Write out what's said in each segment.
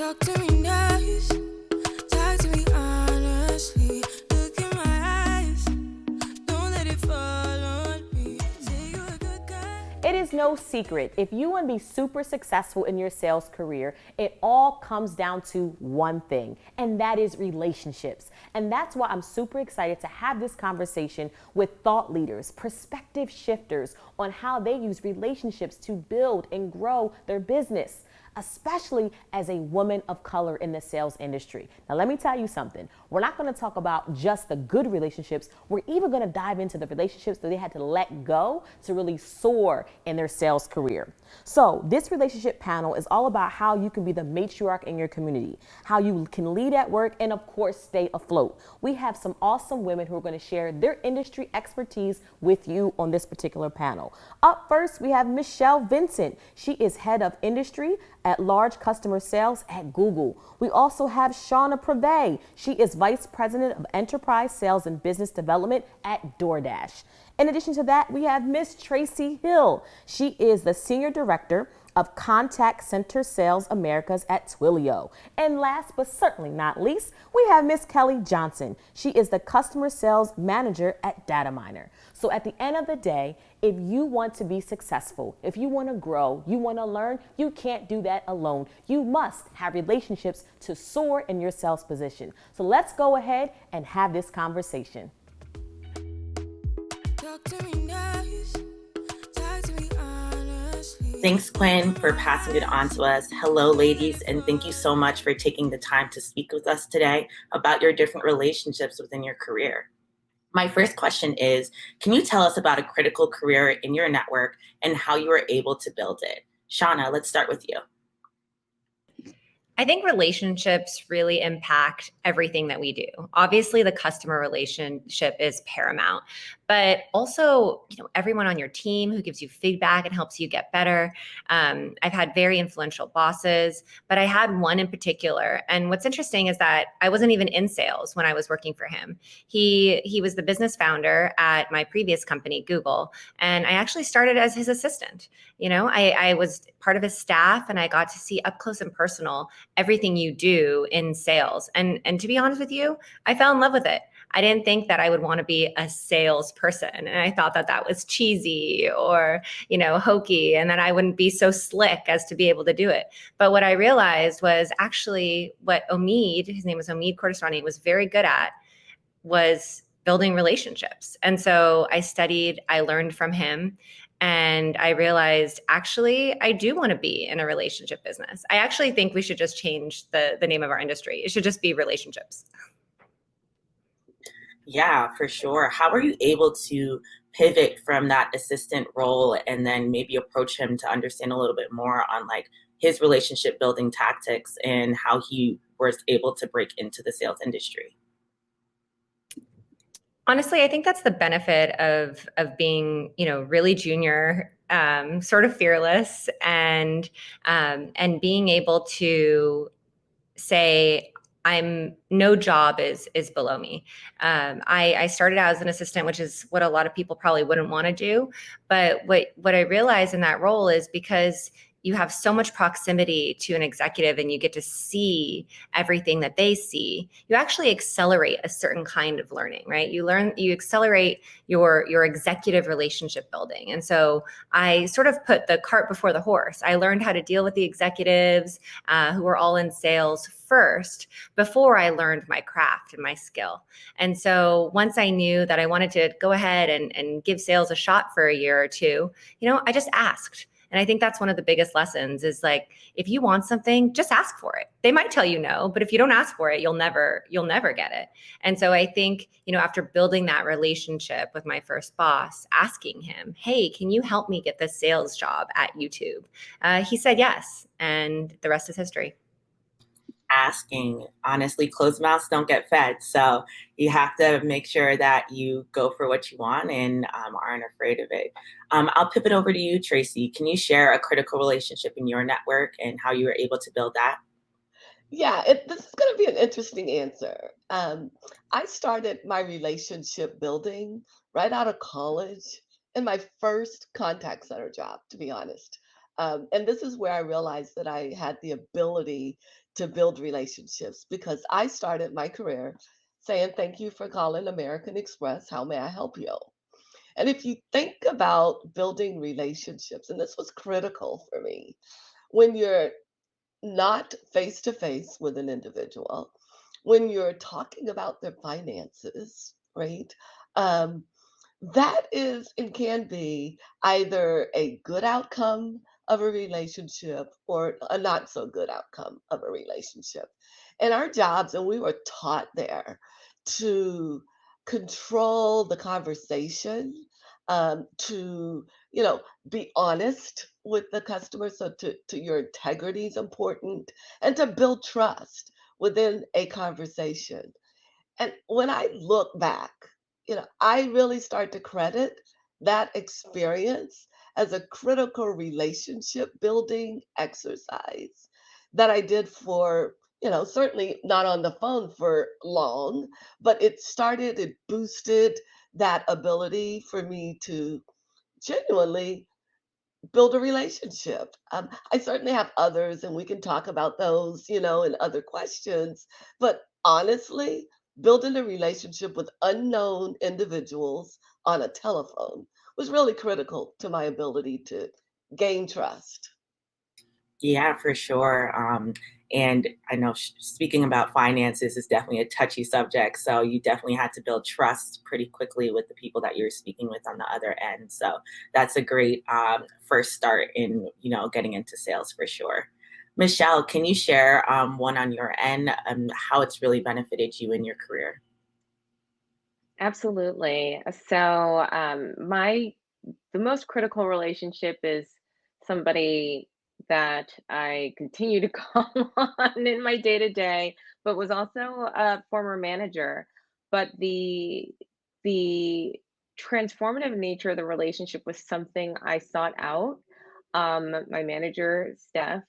Talk to me nice, talk to me honestly. Look in my eyes, don't let it fall on me. Say you a good guy. It is no secret. If you want to be super successful in your sales career, it all comes down to one thing, and that is relationships. And that's why I'm super excited to have this conversation with thought leaders, perspective shifters on how they use relationships to build and grow their business, especially as a woman of color in the sales industry. Now, let me tell you something. We're not going to talk about just the good relationships. We're even going to dive into the relationships that they had to let go to really soar in their sales career. So this relationship panel is all about how you can be the matriarch in your community, how you can lead at work, and of course, stay afloat. We have some awesome women who are going to share their industry expertise with you on this particular panel. Up first, we have Michelle Vincent. She is head of industry at large customer sales at Google. We also have Shauna Preve. She is vice president of enterprise sales and business development at DoorDash. In addition to that, we have Miss Tracy Hill. She is the senior director of Contact Center Sales Americas at Twilio. And last but certainly not least, we have Miss Kelly Johnson. She is the customer sales manager at Dataminer. So at the end of the day, if you want to be successful, if you want to grow, you want to learn, you can't do that alone. You must have relationships to soar in your sales position. So let's go ahead and have this conversation. Talk to me nice, talk to me honestly. Thanks, Quinn, for passing it on to us. Hello, ladies, and thank you so much for taking the time to speak with us today about your different relationships within your career. My first question is, can you tell us about a critical career in your network and how you were able to build it? Shauna, let's start with you. I think relationships really impact everything that we do. Obviously, the customer relationship is paramount, but also, everyone on your team who gives you feedback and helps you get better. I've had very influential bosses, but I had one in particular. And what's interesting is that I wasn't even in sales when I was working for him. He was the business founder at my previous company, Google, and I actually started as his assistant. I was part of his staff, and I got to see up close and personal everything you do in sales. And to be honest with you, I fell in love with it. I didn't think that I would want to be a salesperson. And I thought that that was cheesy or, hokey, and that I wouldn't be so slick as to be able to do it. But what I realized was actually what his name was Omid Kordestani, was very good at was building relationships. And so I studied, I learned from him. And I realized, actually, I do want to be in a relationship business. I actually think we should just change the name of our industry. It should just be relationships. Yeah, for sure. How were you able to pivot from that assistant role and then maybe approach him to understand a little bit more on his relationship building tactics and how he was able to break into the sales industry? Honestly, I think that's the benefit of being, really junior, sort of fearless, and being able to say, no job is below me. I started out as an assistant, which is what a lot of people probably wouldn't want to do. But what I realized in that role is because you have so much proximity to an executive and you get to see everything that they see, you actually accelerate a certain kind of learning, right? You accelerate your executive relationship building. And so I sort of put the cart before the horse. I learned how to deal with the executives who were all in sales first before I learned my craft and my skill. And so once I knew that I wanted to go ahead and give sales a shot for a year or two, I just asked. And I think that's one of the biggest lessons is if you want something, just ask for it. They might tell you no, but if you don't ask for it, you'll never get it. And so I think, after building that relationship with my first boss, asking him, hey, can you help me get this sales job at YouTube? He said yes. And the rest is history. Asking, honestly, closed mouths don't get fed. So you have to make sure that you go for what you want and aren't afraid of it. I'll pivot over to you, Tracy. Can you share a critical relationship in your network and how you were able to build that? Yeah, this is going to be an interesting answer. I started my relationship building right out of college in my first contact center job, to be honest. And this is where I realized that I had the ability to build relationships because I started my career saying, "Thank you for calling American Express. How may I help you?" And if you think about building relationships, and this was critical for me, when you're not face to face with an individual, when you're talking about their finances, right? Um, that is and can be either a good outcome of a relationship or a not so good outcome of a relationship. And our jobs, and we were taught there to control the conversation, to, be honest with the customer. So to your integrity is important and to build trust within a conversation. And when I look back, I really start to credit that experience as a critical relationship building exercise that I did for, certainly not on the phone for long, but it boosted that ability for me to genuinely build a relationship. I certainly have others, and we can talk about those, and other questions. But honestly, building a relationship with unknown individuals on a telephone was really critical to my ability to gain trust. Yeah, for sure. And I know speaking about finances is definitely a touchy subject. So you definitely had to build trust pretty quickly with the people that you're speaking with on the other end. So that's a great first start in, getting into sales for sure. Michelle, can you share one on your end and how it's really benefited you in your career? Absolutely. So, my the most critical relationship is somebody that I continue to call on in my day to day, but was also a former manager. But the transformative nature of the relationship was something I sought out. My manager, Steph,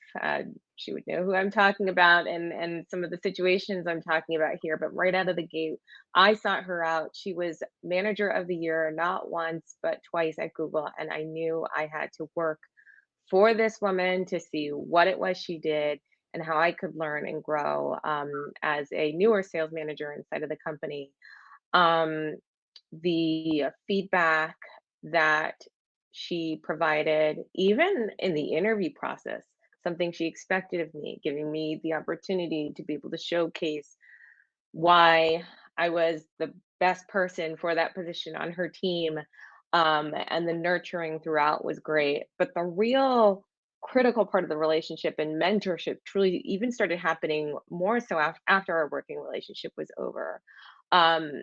she would know who I'm talking about and some of the situations I'm talking about here. But right out of the gate, I sought her out. She was manager of the year, not once, but twice at Google. And I knew I had to work for this woman to see what it was she did and how I could learn and grow as a newer sales manager inside of the company. Um, the feedback that she provided, even in the interview process, something she expected of me, giving me the opportunity to be able to showcase why I was the best person for that position on her team. And the nurturing throughout was great. But the real critical part of the relationship and mentorship truly even started happening more so after our working relationship was over. Um,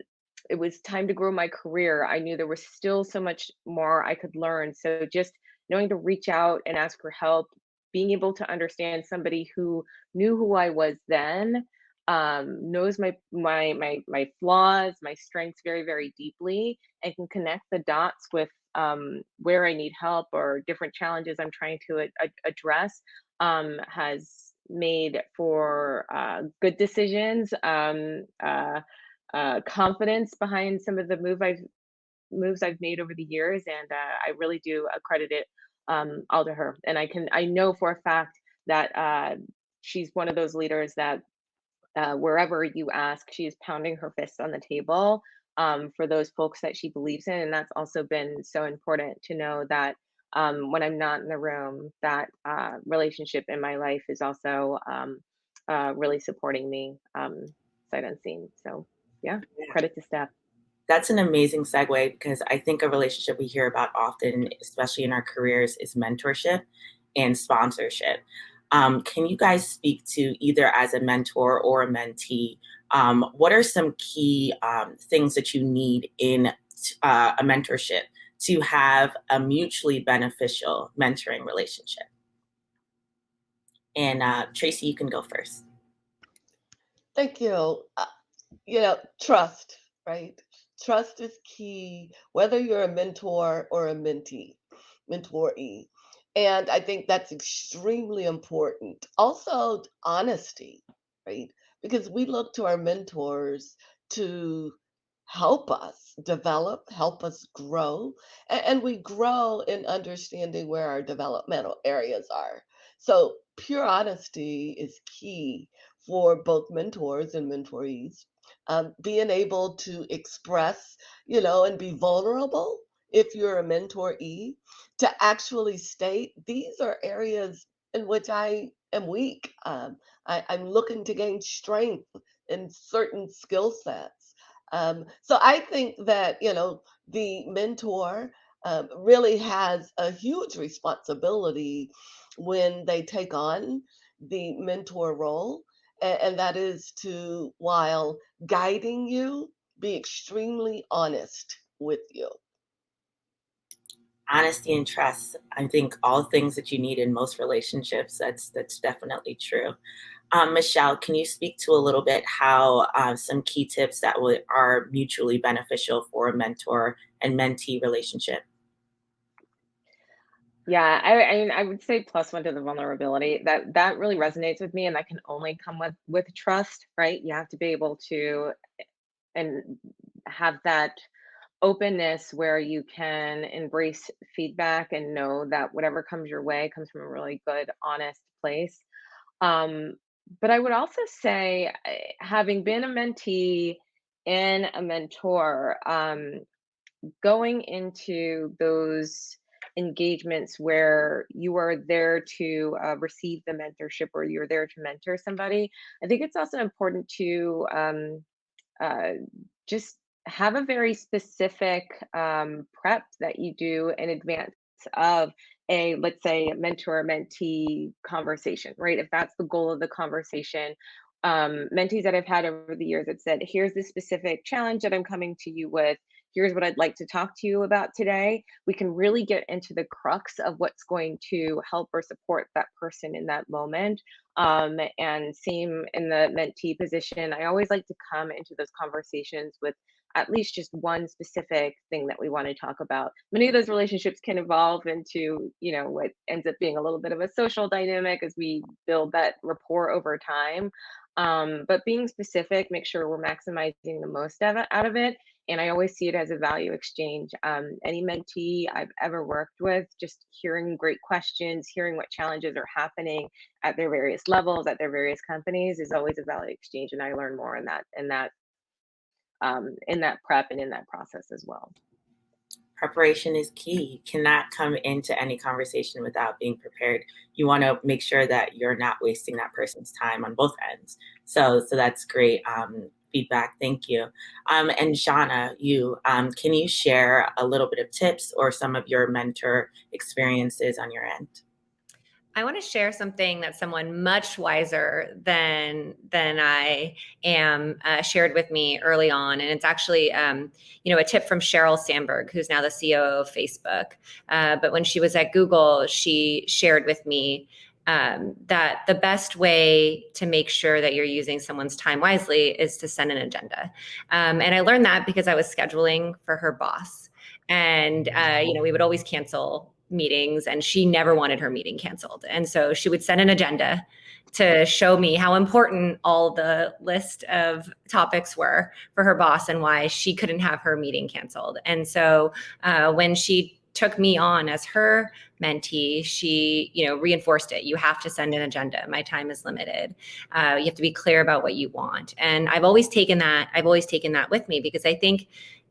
it was time to grow my career. I knew there was still so much more I could learn. So just knowing to reach out and ask for help, being able to understand somebody who knew who I was then, knows my flaws, my strengths very, very deeply, and can connect the dots with where I need help or different challenges I'm trying to address, has made for good decisions, confidence behind some of the moves I've made over the years, and I really do accredit it all to her. And I know for a fact that she's one of those leaders that wherever you ask, she is pounding her fist on the table for those folks that she believes in. And that's also been so important to know that when I'm not in the room, that relationship in my life is also really supporting me sight unseen. So, yeah, Yeah. credit to Steph. That's an amazing segue because I think a relationship we hear about often, especially in our careers, is mentorship and sponsorship. Can you guys speak to either as a mentor or a mentee? What are some key things that you need in a mentorship to have a mutually beneficial mentoring relationship? And Tracy, you can go first. Thank you. Trust, right? Trust is key, whether you're a mentor or a mentoree. And I think that's extremely important. Also, honesty, right? Because we look to our mentors to help us develop, help us grow, and we grow in understanding where our developmental areas are. So, pure honesty is key for both mentors and mentorees. Being able to express, and be vulnerable if you're a mentoree, to actually state these are areas in which I am weak. I'm looking to gain strength in certain skill sets. So I think that, the mentor really has a huge responsibility when they take on the mentor role, and that is to, while guiding you, be extremely honest with you. Honesty and trust, I think all things that you need in most relationships. That's definitely true. Michelle, can you speak to a little bit how some key tips that are mutually beneficial for a mentor and mentee relationship? Yeah, I would say plus one to the vulnerability. That really resonates with me, and that can only come with trust, right? You have to be able to and have that openness where you can embrace feedback and know that whatever comes your way comes from a really good, honest place. Um, but I would also say, having been a mentee and a mentor, going into those engagements where you are there to receive the mentorship or you're there to mentor somebody, I think it's also important to uh, just have a very specific prep that you do in advance of a, let's say, mentor mentee conversation, right? If that's the goal of the conversation. Mentees that I've had over the years that said, here's the specific challenge that I'm coming to you with. Here's what I'd like to talk to you about today. We can really get into the crux of what's going to help or support that person in that moment. And same in the mentee position. I always like to come into those conversations with at least just one specific thing that we want to talk about. Many of those relationships can evolve into, what ends up being a little bit of a social dynamic as we build that rapport over time. But being specific, make sure we're maximizing the most out of it. And I always see it as a value exchange. Any mentee I've ever worked with, just hearing great questions, hearing what challenges are happening at their various levels, at their various companies, is always a value exchange. And I learn more in that prep and in that process as well. Preparation is key. You cannot come into any conversation without being prepared. You want to make sure that you're not wasting that person's time on both ends. So that's great feedback. Thank you. And Shauna, can you share a little bit of tips or some of your mentor experiences on your end? I want to share something that someone much wiser than I am shared with me early on, and it's actually a tip from Sheryl Sandberg, who's now the CEO of Facebook. But when she was at Google, she shared with me that the best way to make sure that you're using someone's time wisely is to send an agenda. And I learned that because I was scheduling for her boss, and we would always cancel meetings, and she never wanted her meeting canceled. And so she would send an agenda to show me how important all the list of topics were for her boss and why she couldn't have her meeting canceled. And so when she took me on as her mentee, she reinforced it. You have to send an agenda. My time is limited. You have to be clear about what you want. And I've always taken that with me, because I think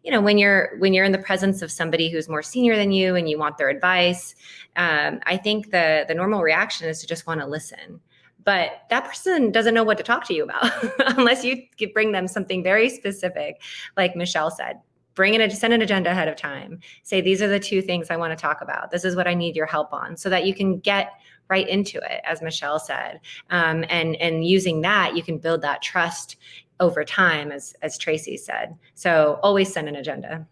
when you're in the presence of somebody who's more senior than you and you want their advice, I think the normal reaction is to just want to listen. But that person doesn't know what to talk to you about unless you bring them something very specific, like Michelle said. Send an agenda ahead of time. Say, these are the two things I want to talk about. This is what I need your help on, so that you can get right into it, as Michelle said. And using that, you can build that trust over time, as Tracy said. So always send an agenda.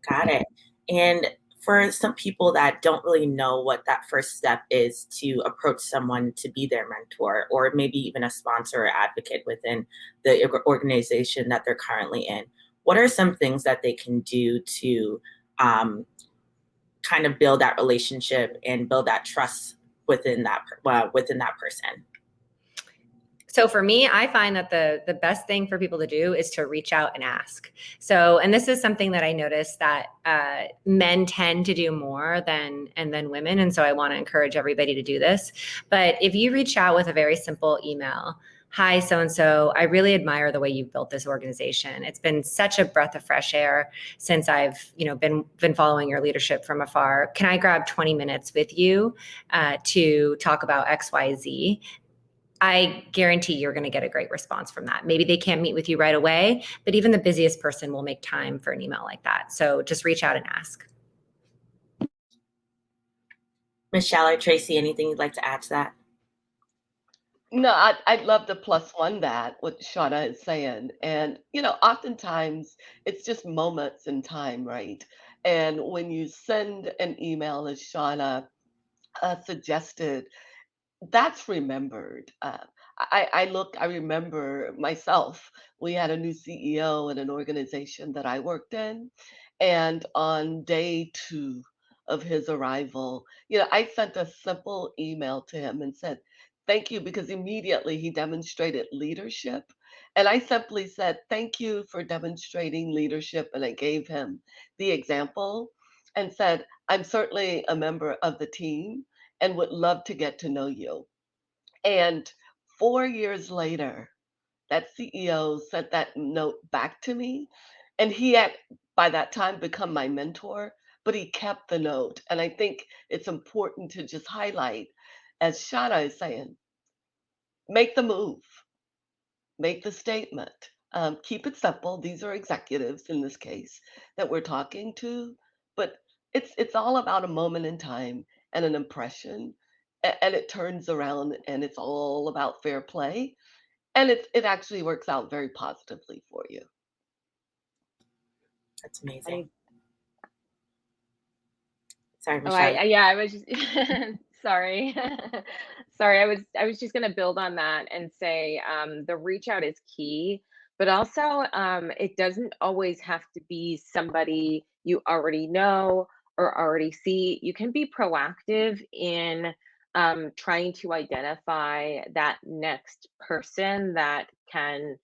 Got it. And for some people that don't really know what that first step is to approach someone to be their mentor, or maybe even a sponsor or advocate within the organization that they're currently in, what are some things that they can do to kind of build that relationship and build that trust within that person? So for me, I find that the best thing for people to do is to reach out and ask. So, and this is something that I noticed that men tend to do more than women. And so I want to encourage everybody to do this. But if you reach out with a very simple email, hi, so-and-so, I really admire the way you've built this organization. It's been such a breath of fresh air since I've, been following your leadership from afar. Can I grab 20 minutes with you to talk about XYZ? I guarantee you're going to get a great response from that. Maybe they can't meet with you right away, but even the busiest person will make time for an email like that. So just reach out and ask. Michelle or Tracy, anything you'd like to add to that? No, I'd love to plus one that what Shauna is saying. And, oftentimes it's just moments in time, right? And when you send an email, as Shauna suggested, that's remembered. I remember myself. We had a new CEO in an organization that I worked in, and on day 2 of his arrival, I sent a simple email to him and said, "Thank you," because immediately he demonstrated leadership. And I simply said, "Thank you for demonstrating leadership." And I gave him the example and said, "I'm certainly a member of the team and would love to get to know you." And 4 years later, that CEO sent that note back to me, and he had, by that time, become my mentor, but he kept the note. And I think it's important to just highlight, as Shauna is saying, make the move, make the statement. Keep it simple. These are executives in this case that we're talking to, but it's all about a moment in time and an impression, and it turns around, and it's all about fair play, and it actually works out very positively for you. That's amazing. I, Sorry, oh, Michelle. I was just sorry. Sorry, I was just gonna build on that and say the reach out is key, but also it doesn't always have to be somebody you already know or already see. You can be proactive in trying to identify that next person that can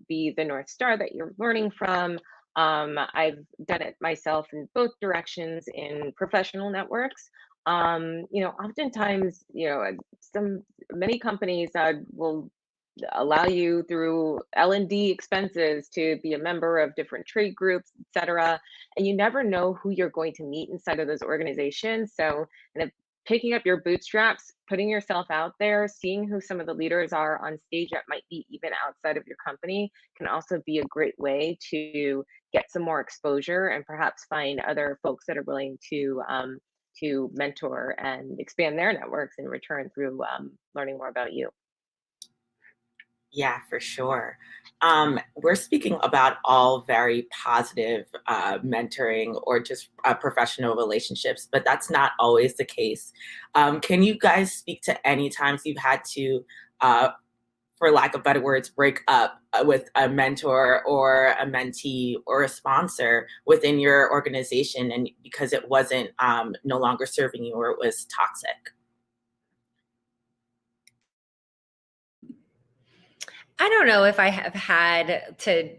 be the North Star that you're learning from. I've done it myself in both directions in professional networks. Oftentimes, many companies will allow you through L&D expenses to be a member of different trade groups, etc. And you never know who you're going to meet inside of those organizations. So, kind of picking up your bootstraps, putting yourself out there, seeing who some of the leaders are on stage that might be even outside of your company can also be a great way to get some more exposure and perhaps find other folks that are willing to mentor and expand their networks in return through learning more about you. Yeah, for sure. We're speaking about all very positive mentoring or just professional relationships, but that's not always the case. Can you guys speak to any times you've had to, for lack of better words, break up with a mentor or a mentee or a sponsor within your organization, and because it wasn't no longer serving you or it was toxic? I don't know if I have had to,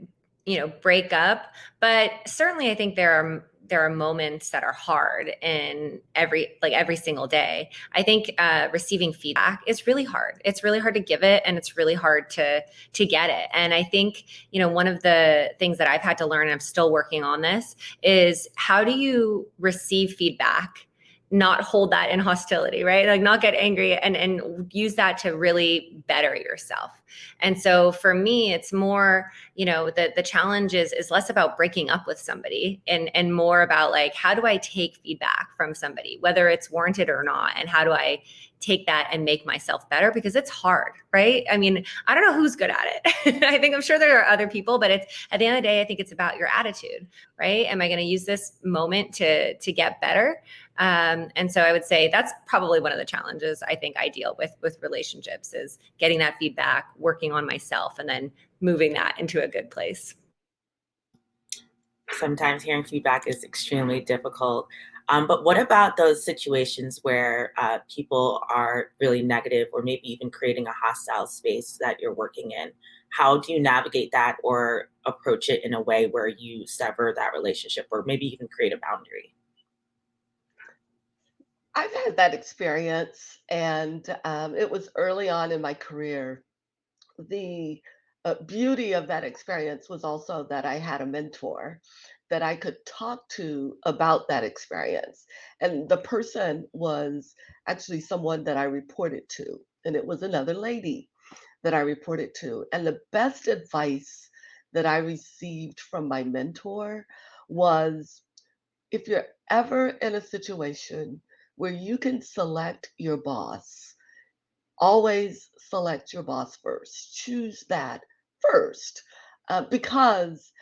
break up, but certainly I think there are moments that are hard in every single day. I think receiving feedback is really hard. It's really hard to give it, and it's really hard to get it. And I think, one of the things that I've had to learn, and I'm still working on this, is how do you receive feedback, not hold that in hostility, right? Like not get angry and use that to really better yourself. And so for me, it's more, the challenge is less about breaking up with somebody and more about like, how do I take feedback from somebody, whether it's warranted or not? And how do I take that and make myself better? Because it's hard, right? I mean, I don't know who's good at it. I'm sure there are other people, but it's at the end of the day, I think it's about your attitude, right? Am I going to use this moment to get better? And so I would say that's probably one of the challenges I think I deal with relationships, is getting that feedback, working on myself, and then moving that into a good place. Sometimes hearing feedback is extremely difficult. But what about those situations where people are really negative or maybe even creating a hostile space that you're working in? How do you navigate that or approach it in a way where you sever that relationship or maybe even create a boundary? I've had that experience, and it was early on in my career. The beauty of that experience was also that I had a mentor that I could talk to about that experience. And the person was actually someone that I reported to, and it was another lady that I reported to. And the best advice that I received from my mentor was, if you're ever in a situation where you can select your boss, always select your boss first. Choose that first, because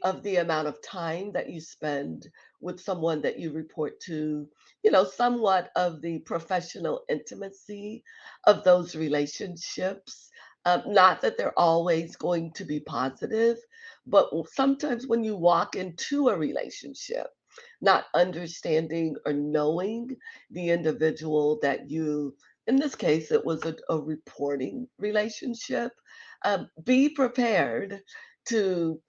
of the amount of time that you spend with someone that you report to, somewhat of the professional intimacy of those relationships. Not that they're always going to be positive, but sometimes when you walk into a relationship, not understanding or knowing the individual that you, in this case, it was a reporting relationship. Be prepared to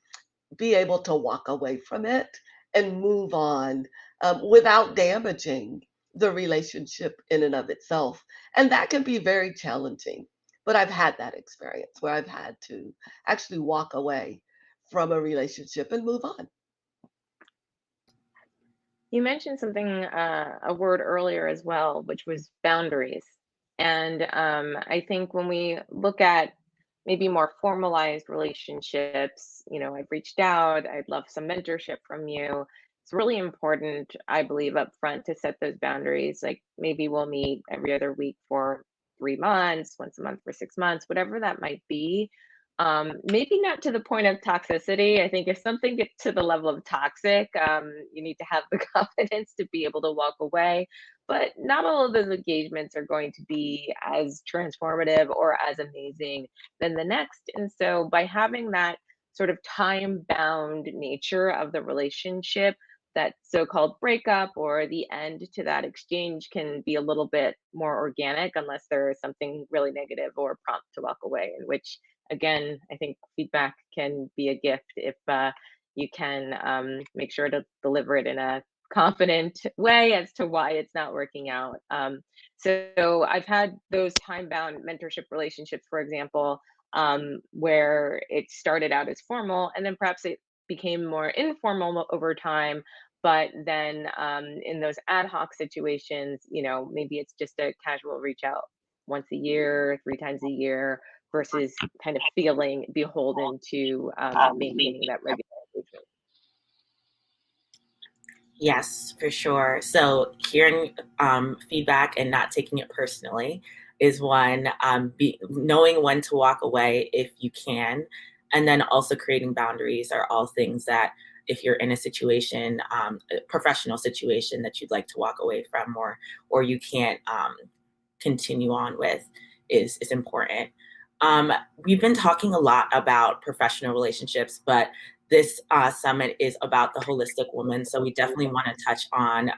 be able to walk away from it and move on, without damaging the relationship in and of itself. And that can be very challenging. But I've had that experience where I've had to actually walk away from a relationship and move on. You mentioned something, a word earlier as well, which was boundaries. And I think when we look at maybe more formalized relationships, I've reached out, I'd love some mentorship from you. It's really important, I believe, up front to set those boundaries. Like maybe we'll meet every other week for 3 months, once a month for 6 months, whatever that might be. Maybe not to the point of toxicity. I think if something gets to the level of toxic, you need to have the confidence to be able to walk away. But not all of those engagements are going to be as transformative or as amazing than the next. And so by having that sort of time bound nature of the relationship, that so called breakup or the end to that exchange can be a little bit more organic unless there is something really negative or prompt to walk away, in which again, I think feedback can be a gift if you can make sure to deliver it in a confident way as to why it's not working out. So I've had those time bound mentorship relationships, for example, where it started out as formal and then perhaps it became more informal over time. But then in those ad hoc situations, maybe it's just a casual reach out once a year, 3 times a year, versus kind of feeling beholden to maintaining that regular engagement. Yes, for sure. So hearing feedback and not taking it personally is one. Knowing when to walk away if you can, and then also creating boundaries are all things that if you're in a situation, a professional situation that you'd like to walk away from, or you can't continue on with, is important. We've been talking a lot about professional relationships, but this summit is about the holistic woman. So we definitely want to touch on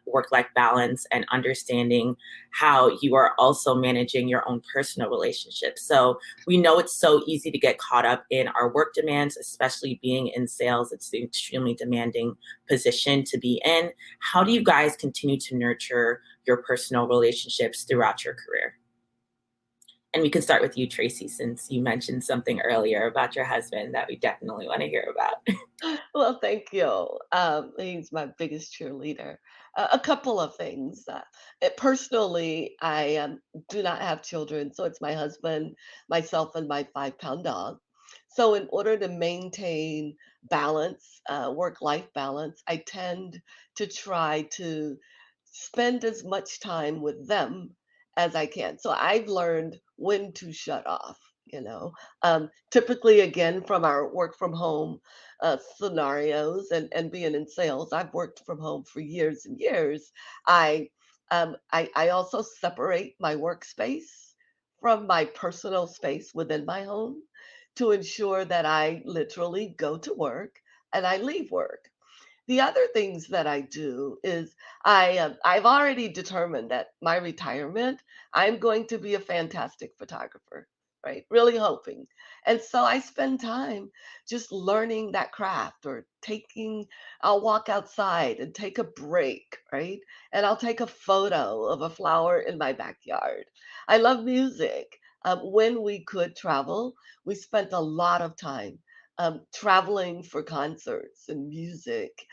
work-life balance and understanding how you are also managing your own personal relationships. So we know it's so easy to get caught up in our work demands, especially being in sales. It's an extremely demanding position to be in. How do you guys continue to nurture your personal relationships throughout your career? And we can start with you, Tracy, since you mentioned something earlier about your husband that we definitely want to hear about. Well, thank you. He's my biggest cheerleader. A couple of things. Personally, I do not have children, so it's my husband, myself, and my 5 pound dog. So, in order to maintain balance, work life balance, I tend to try to spend as much time with them as I can. So, I've learned when to shut off. Typically, again, from our work from home scenarios, and being in sales, I've worked from home for years and years. I also separate my workspace from my personal space within my home to ensure that I literally go to work and I leave work. The other things that I do is I've already determined that my retirement, I'm going to be a fantastic photographer, right? Really hoping. And so I spend time just learning that craft or I'll walk outside and take a break, right? And I'll take a photo of a flower in my backyard. I love music. When we could travel, we spent a lot of time traveling for concerts and music.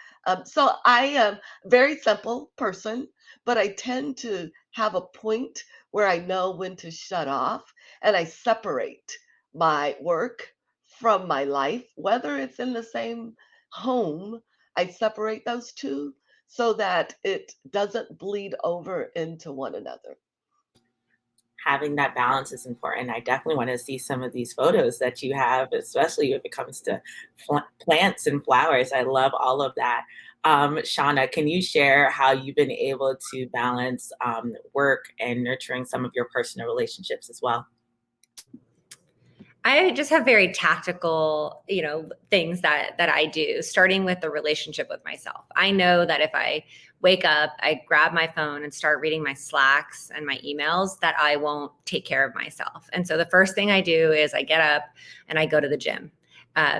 So I am a very simple person, but I tend to have a point where I know when to shut off and I separate my work from my life, whether it's in the same home, I separate those two so that it doesn't bleed over into one another. Having that balance is important. I definitely want to see some of these photos that you have, especially if it comes to plants and flowers. I love all of that. Shauna, can you share how you've been able to balance work and nurturing some of your personal relationships as well? I just have very tactical, things that I do, starting with the relationship with myself. I know that if I wake up, I grab my phone and start reading my Slacks and my emails, that I won't take care of myself. And so the first thing I do is I get up and I go to the gym.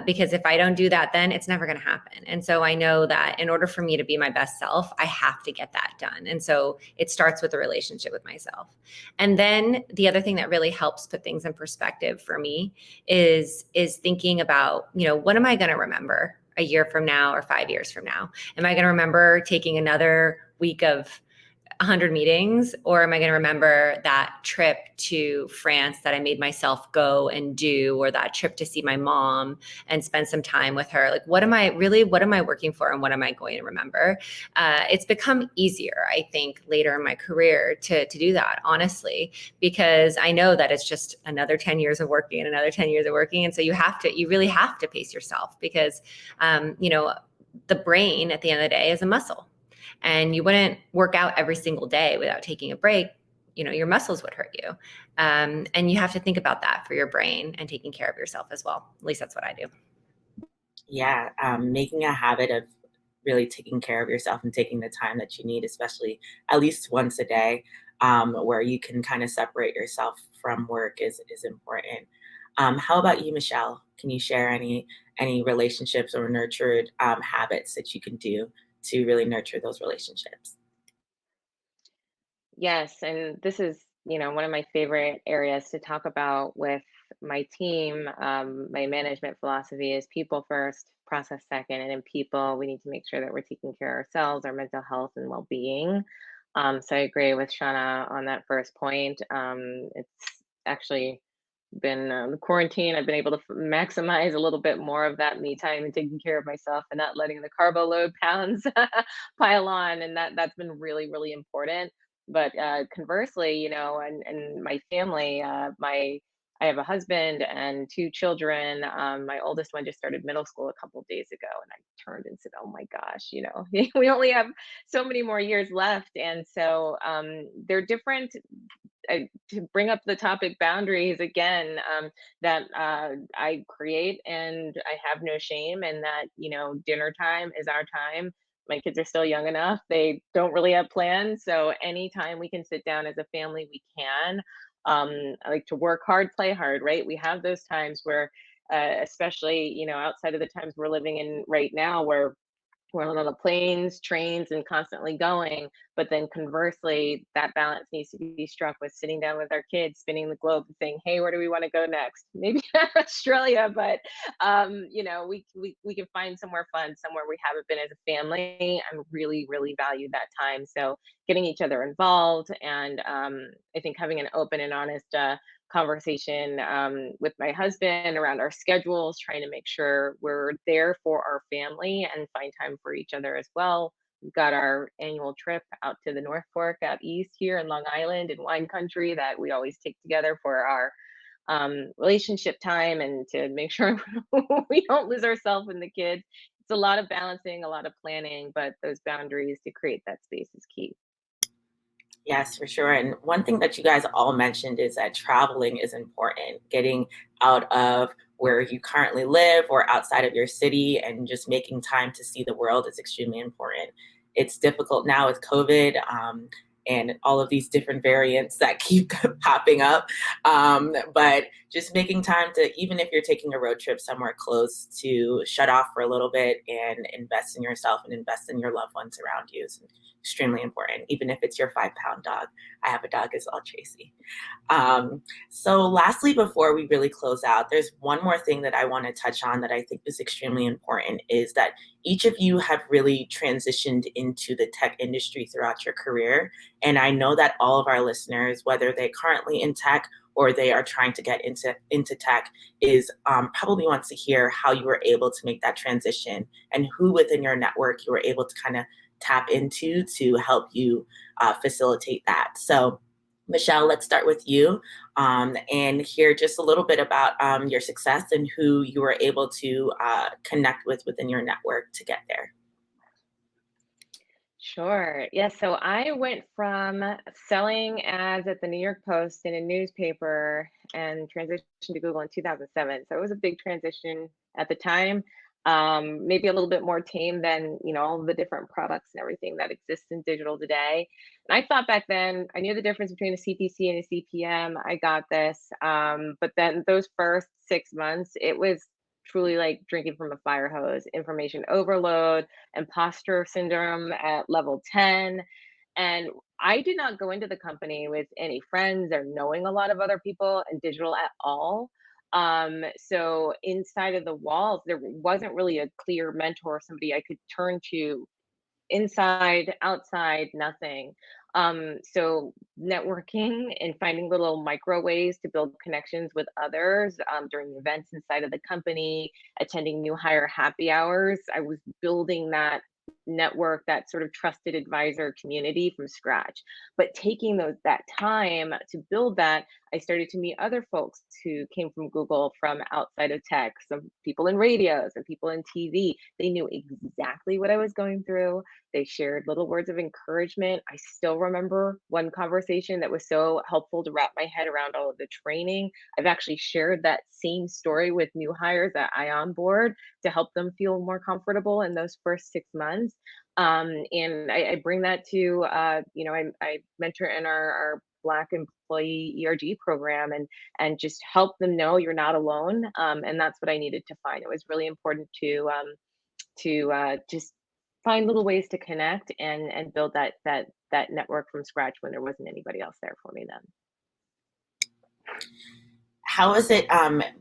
Because if I don't do that, then it's never going to happen. And so I know that in order for me to be my best self, I have to get that done. And so it starts with the relationship with myself. And then the other thing that really helps put things in perspective for me is thinking about, what am I going to remember a year from now or 5 years from now? Am I going to remember taking another week of 100 meetings, or am I going to remember that trip to France that I made myself go and do, or that trip to see my mom and spend some time with her? Like, what am I working for, and what am I going to remember? It's become easier, I think, later in my career to do that, honestly, because I know that it's just another 10 years of working and another 10 years of working. And so you really have to pace yourself, because, the brain at the end of the day is a muscle. And you wouldn't work out every single day without taking a break. Your muscles would hurt you. And you have to think about that for your brain and taking care of yourself as well. At least that's what I do. Yeah, making a habit of really taking care of yourself and taking the time that you need, especially at least once a day, where you can kind of separate yourself from work is important. How about you, Michelle? Can you share any relationships or nurtured habits that you can do to really nurture those relationships? Yes, and this is, one of my favorite areas to talk about with my team. My management philosophy is people first, process second, and in people, we need to make sure that we're taking care of ourselves, our mental health, and well-being. So I agree with Shauna on that first point. It's actually been the quarantine. I've been able to maximize a little bit more of that me time and taking care of myself and not letting the carbo load pounds pile on, and that's been really, really important. But conversely, and my family, I have a husband and two children. My oldest one just started middle school a couple of days ago, and I turned and said, "Oh my gosh, we only have so many more years left." And so they're different. To bring up the topic boundaries again, that I create, and I have no shame, and that, dinner time is our time. My kids are still young enough. They don't really have plans. So anytime we can sit down as a family, we can. I like to work hard, play hard, right? We have those times where, especially, outside of the times we're living in right now, where we're on the planes, trains, and constantly going. But then conversely, that balance needs to be struck with sitting down with our kids, spinning the globe, and saying, "Hey, where do we want to go next? Maybe Australia, but we can find somewhere fun, somewhere we haven't been as a family, and really, really value that time." So getting each other involved, and I think having an open and honest conversation with my husband around our schedules, trying to make sure we're there for our family and find time for each other as well. We've got our annual trip out to the North Fork out east here in Long Island in wine country that we always take together for our relationship time and to make sure we don't lose ourselves in the kids. It's a lot of balancing, a lot of planning, but those boundaries to create that space is key. Yes, for sure. And one thing that you guys all mentioned is that traveling is important. Getting out of where you currently live or outside of your city, and just making time to see the world is extremely important. It's difficult now with COVID, and all of these different variants that keep popping up. But just making time to, even if you're taking a road trip somewhere close, to shut off for a little bit and invest in yourself and invest in your loved ones around you is extremely important, even if it's your 5-pound dog. I have a dog as well, Tracy. So lastly, before we really close out, there's one more thing that I want to touch on that I think is extremely important, is that each of you have really transitioned into the tech industry throughout your career. And I know that all of our listeners, whether they're currently in tech or they are trying to get into tech, is probably wants to hear how you were able to make that transition and who within your network you were able to kind of tap into to help you facilitate that. So Michelle, let's start with you, and hear just a little bit about your success and who you were able to connect with within your network to get there. Sure. Yeah. So I went from selling ads at the New York Post in a newspaper and transitioned to Google in 2007. So it was a big transition at the time. Maybe a little bit more tame than, all the different products and everything that exists in digital today. And I thought back then I knew the difference between a CPC and a CPM. I got this. But then those first 6 months, it was truly like drinking from a fire hose, information overload, imposter syndrome at level 10. And I did not go into the company with any friends or knowing a lot of other people in digital at all. So inside of the walls, there wasn't really a clear mentor, somebody I could turn to. Inside, outside, nothing. So networking and finding little micro ways to build connections with others during events inside of the company, attending new hire happy hours. I was building that network, that sort of trusted advisor community from scratch. But taking that time to build that, I started to meet other folks who came from Google from outside of tech, some people in radios and people in TV. They knew exactly what I was going through. They shared little words of encouragement. I still remember one conversation that was so helpful to wrap my head around all of the training. I've actually shared that same story with new hires that I onboard to help them feel more comfortable in those first 6 months. And I bring that to, I mentor in our Black employee ERG program, and just help them know you're not alone. And that's what I needed to find. It was really important to just find little ways to connect and build that network from scratch when there wasn't anybody else there for me then. How is it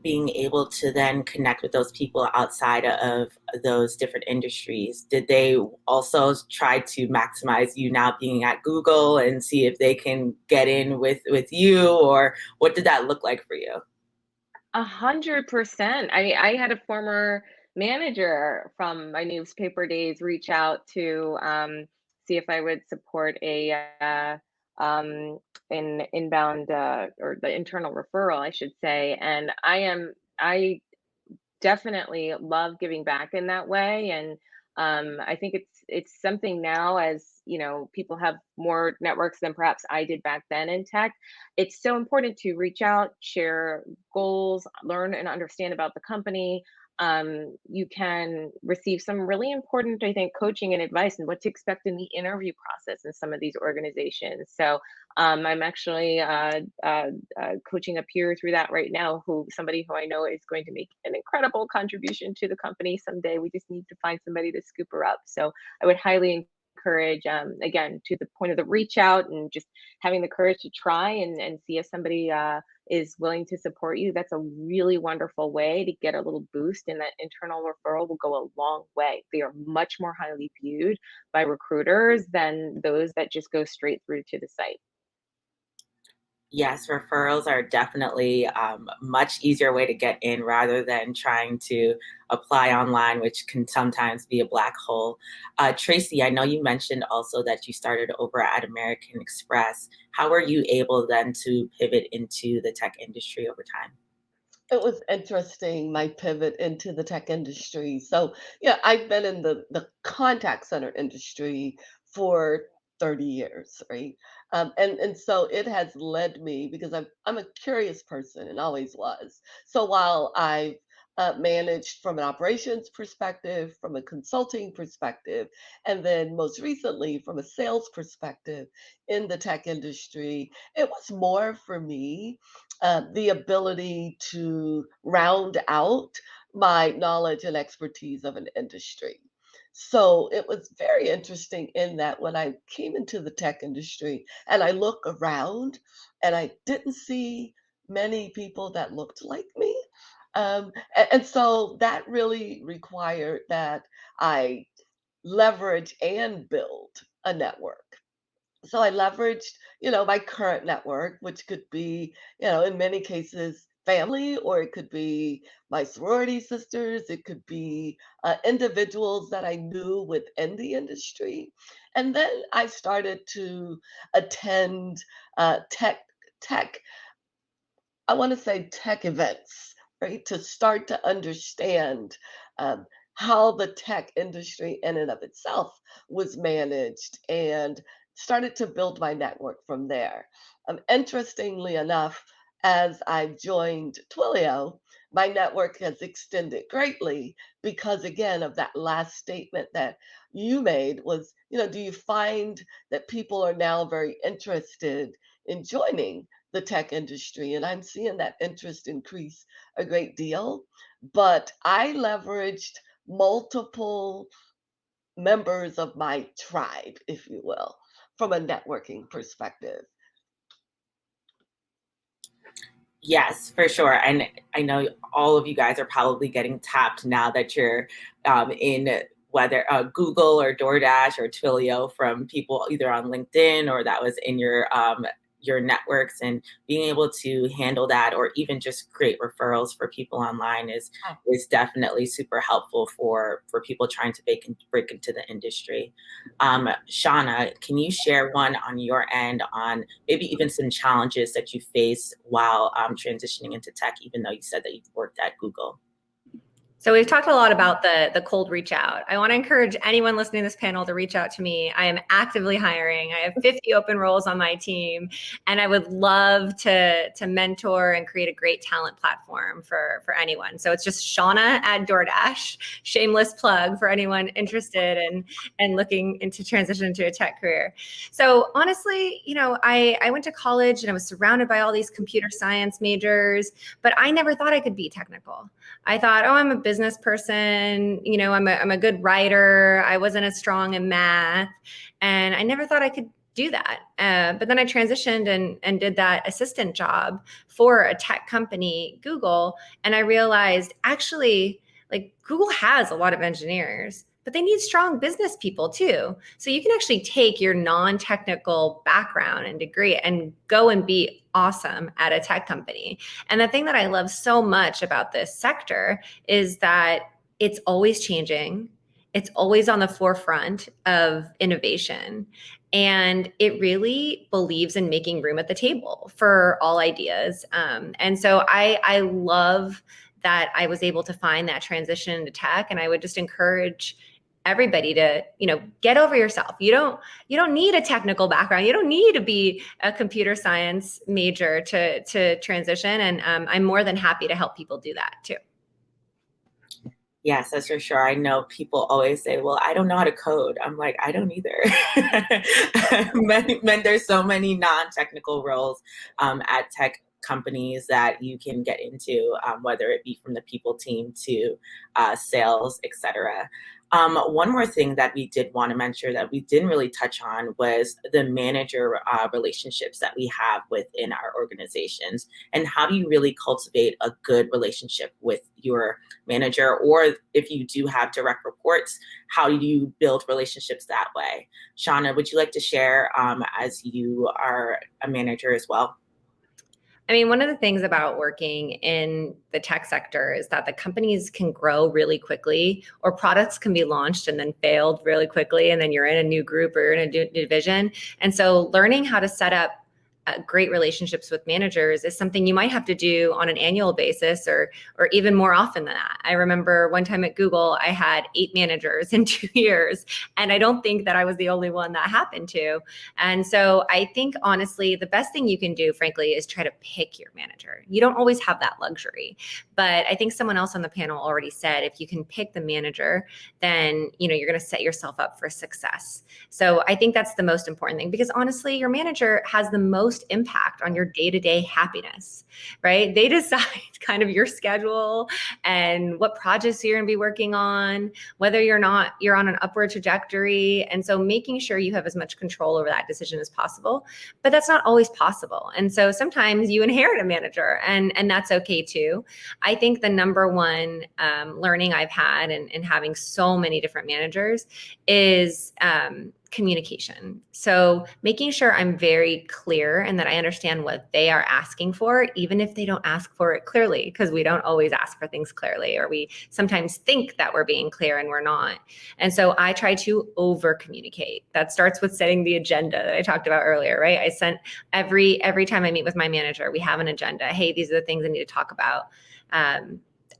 being able to then connect with those people outside of those different industries? Did they also try to maximize you now being at Google and see if they can get in with you, or what did that look like for you? 100%. I had a former manager from my newspaper days reach out to see if I would support an inbound or the internal referral, I should say. And I definitely love giving back in that way. And I think it's something now, as people have more networks than perhaps I did back then in tech. It's so important to reach out, share goals, learn and understand about the company. You can receive some really important, I think, coaching and advice and what to expect in the interview process in some of these organizations. So I'm actually coaching a peer through that right now, somebody who I know is going to make an incredible contribution to the company someday. We just need to find somebody to scoop her up. So I would highly encourage, again, to the point of the reach out and just having the courage to try and see if somebody is willing to support you. That's a really wonderful way to get a little boost, and that internal referral will go a long way. They are much more highly viewed by recruiters than those that just go straight through to the site. Yes, referrals are definitely much easier way to get in rather than trying to apply online, which can sometimes be a black hole. Tracy, I know you mentioned also that you started over at American Express. How were you able then to pivot into the tech industry over time? It was interesting, my pivot into the tech industry. So, yeah, I've been in the contact center industry for 30 years, right? And so it has led me, because I'm a curious person and always was. So while I've managed from an operations perspective, from a consulting perspective, and then most recently from a sales perspective in the tech industry. It was more for me the ability to round out my knowledge and expertise of an industry. So it was very interesting in that when I came into the tech industry and I look around and I didn't see many people that looked like me. And so that really required that I leverage and build a network. So I leveraged, my current network, which could be, in many cases, family, or it could be my sorority sisters, it could be individuals that I knew within the industry. And then I started to attend tech I want to say tech events, right? To start to understand um, how the tech industry in and of itself was managed and started to build my network from there. Interestingly enough, as I joined Twilio, my network has extended greatly because, again, of that last statement that you made was, do you find that people are now very interested in joining the tech industry? And I'm seeing that interest increase a great deal. But I leveraged multiple members of my tribe, if you will, from a networking perspective. Yes, for sure. And I know all of you guys are probably getting tapped now that you're in whether Google or DoorDash or Twilio from people either on LinkedIn or that was in your networks, and being able to handle that or even just create referrals for people online is definitely super helpful for people trying to break into the industry. Shauna, can you share one on your end on maybe even some challenges that you faced while transitioning into tech, even though you said that you've worked at Google? So we've talked a lot about the cold reach out. I want to encourage anyone listening to this panel to reach out to me. I am actively hiring. I have 50 open roles on my team, and I would love to mentor and create a great talent platform for anyone. So it's just Shauna at DoorDash. Shameless plug for anyone interested and looking into transition into a tech career. So honestly, I went to college and I was surrounded by all these computer science majors, but I never thought I could be technical. I thought, oh, I'm a business person. I'm a good writer. I wasn't as strong in math, and I never thought I could do that. But then I transitioned and did that assistant job for a tech company, Google, and I realized actually, like, Google has a lot of engineers, but they need strong business people too. So you can actually take your non-technical background and degree and go and be awesome at a tech company. And the thing that I love so much about this sector is that it's always changing. It's always on the forefront of innovation. And it really believes in making room at the table for all ideas. And so I love that I was able to find that transition into tech. And I would just encourage everybody to, get over yourself. You don't need a technical background. You don't need to be a computer science major to transition. And I'm more than happy to help people do that too. Yes, that's for sure. I know people always say, well, I don't know how to code. I'm like, I don't either. There's so many non-technical roles at tech companies that you can get into, whether it be from the people team to sales, etc. One more thing that we did want to mention that we didn't really touch on was the manager relationships that we have within our organizations, and how do you really cultivate a good relationship with your manager, or if you do have direct reports, how do you build relationships that way? Shauna, would you like to share as you are a manager as well? I mean, one of the things about working in the tech sector is that the companies can grow really quickly, or products can be launched and then failed really quickly. And then you're in a new group or in a new division. And so learning how to set up great relationships with managers is something you might have to do on an annual basis, or even more often than that. I remember one time at Google, I had 8 managers in 2 years, and I don't think that I was the only one that happened to. And so I think honestly, the best thing you can do, frankly, is try to pick your manager. You don't always have that luxury, but I think someone else on the panel already said if you can pick the manager, then you're going to set yourself up for success. So I think that's the most important thing, because honestly, your manager has the most impact on your day-to-day happiness, right? They decide kind of your schedule and what projects you're going to be working on, whether you're on an upward trajectory. And so making sure you have as much control over that decision as possible, but that's not always possible. And so sometimes you inherit a manager, and that's okay too. I think the number one learning I've had in having so many different managers is communication. So making sure I'm very clear and that I understand what they are asking for, even if they don't ask for it clearly, because we don't always ask for things clearly, or we sometimes think that we're being clear and we're not. And so I try to over communicate. That starts with setting the agenda that I talked about earlier, right? I sent every time I meet with my manager, we have an agenda. Hey, these are the things I need to talk about.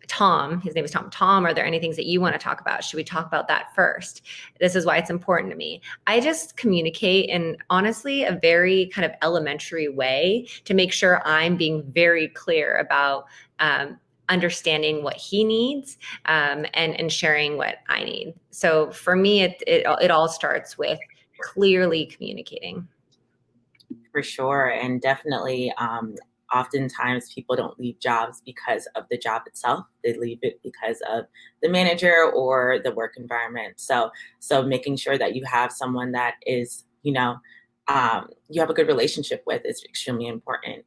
Tom, his name is Tom. Tom, are there any things that you want to talk about? Should we talk about that first? This is why it's important to me. I just communicate in honestly a very kind of elementary way to make sure I'm being very clear about understanding what he needs and sharing what I need. So for me, it all starts with clearly communicating. For sure. And definitely, oftentimes people don't leave jobs because of the job itself. They leave it because of the manager or the work environment. So making sure that you have someone that is, you have a good relationship with is extremely important.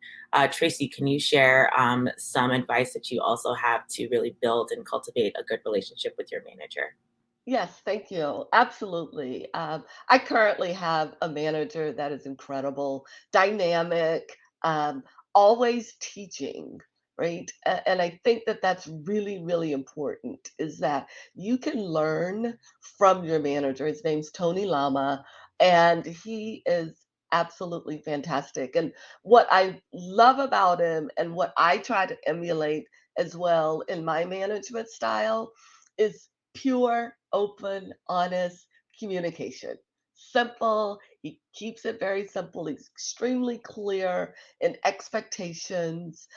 Tracy, can you share some advice that you also have to really build and cultivate a good relationship with your manager? Yes, thank you. Absolutely. I currently have a manager that is incredible, dynamic, um, always teaching, right? And I think that that's really, really important is that you can learn from your manager. His name's Tony Lama, and he is absolutely fantastic. And what I love about him and what I try to emulate as well in my management style is pure, open, honest communication. Simple. He keeps it very simple. He's extremely clear in expectations,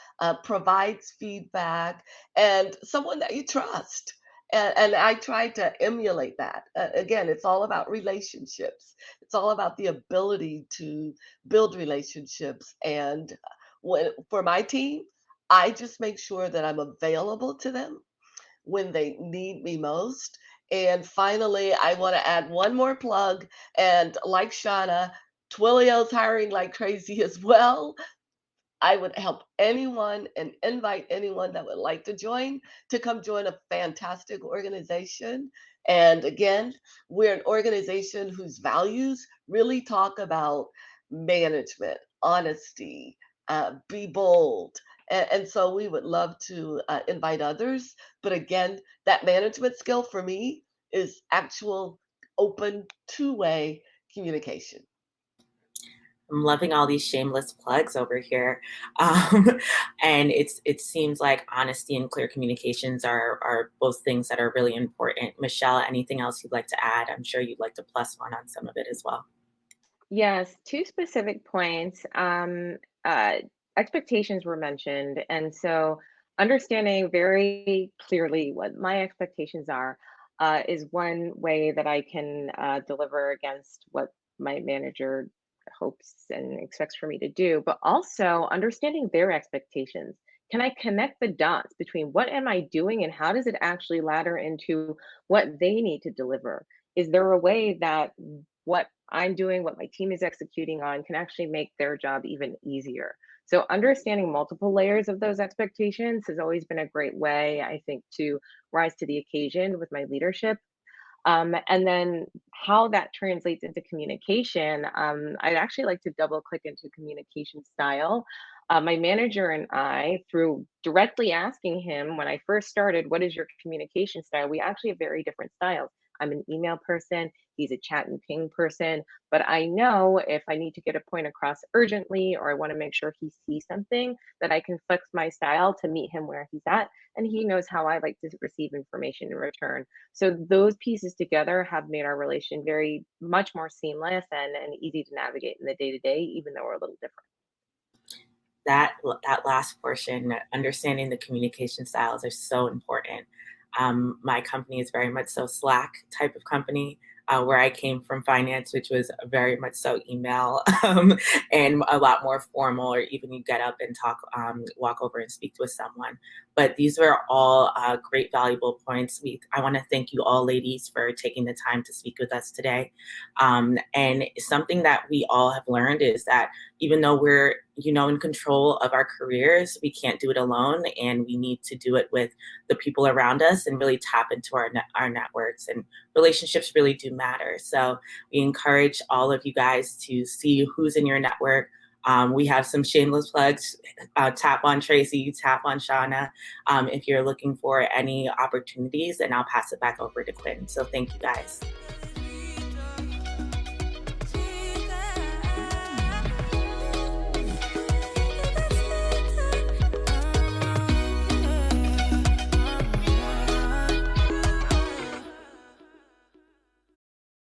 provides feedback, and someone that you trust. And I try to emulate that. Again, it's all about relationships. It's all about the ability to build relationships. And for my team, I just make sure that I'm available to them when they need me most. And finally, I want to add one more plug. And like Shauna, Twilio's hiring like crazy as well. I would help anyone and invite anyone that would like to come join a fantastic organization. And again, we're an organization whose values really talk about management, honesty, be bold. And so we would love to invite others. But again, that management skill for me is actual open two-way communication. I'm loving all these shameless plugs over here. Um, and it seems like honesty and clear communications are both things that are really important. Michelle, anything else you'd like to add? I'm sure you'd like to plus one on some of it as well. Yes, two specific points. Expectations were mentioned, and so understanding very clearly what my expectations are is one way that I can deliver against what my manager hopes and expects for me to do, but also understanding their expectations. Can I connect the dots between what am I doing and how does it actually ladder into what they need to deliver? Is there a way that what I'm doing, what my team is executing on, can actually make their job even easier? So, understanding multiple layers of those expectations has always been a great way, I think, to rise to the occasion with my leadership. And then how that translates into communication, I'd actually like to double click into communication style. My manager and I, through directly asking him when I first started, what is your communication style? We actually have very different styles. I'm an email person. He's a chat and ping person. But I know if I need to get a point across urgently, or I want to make sure he sees something, that I can flex my style to meet him where he's at. And he knows how I like to receive information in return. So those pieces together have made our relation very much more seamless and easy to navigate in the day to day, even though we're a little different. That last portion, understanding the communication styles, are so important. My company is very much so Slack type of company, where I came from finance, which was very much so email, and a lot more formal, or even you get up and talk, walk over and speak with someone. But these were all great, valuable points. I want to thank you all, ladies, for taking the time to speak with us today. And something that we all have learned is that even though we're, in control of our careers, we can't do it alone, and we need to do it with the people around us and really tap into our networks. And relationships really do matter. So we encourage all of you guys to see who's in your network. We have some shameless plugs. Tap on Tracy, tap on Shauna, if you're looking for any opportunities, and I'll pass it back over to Quinn. So thank you guys.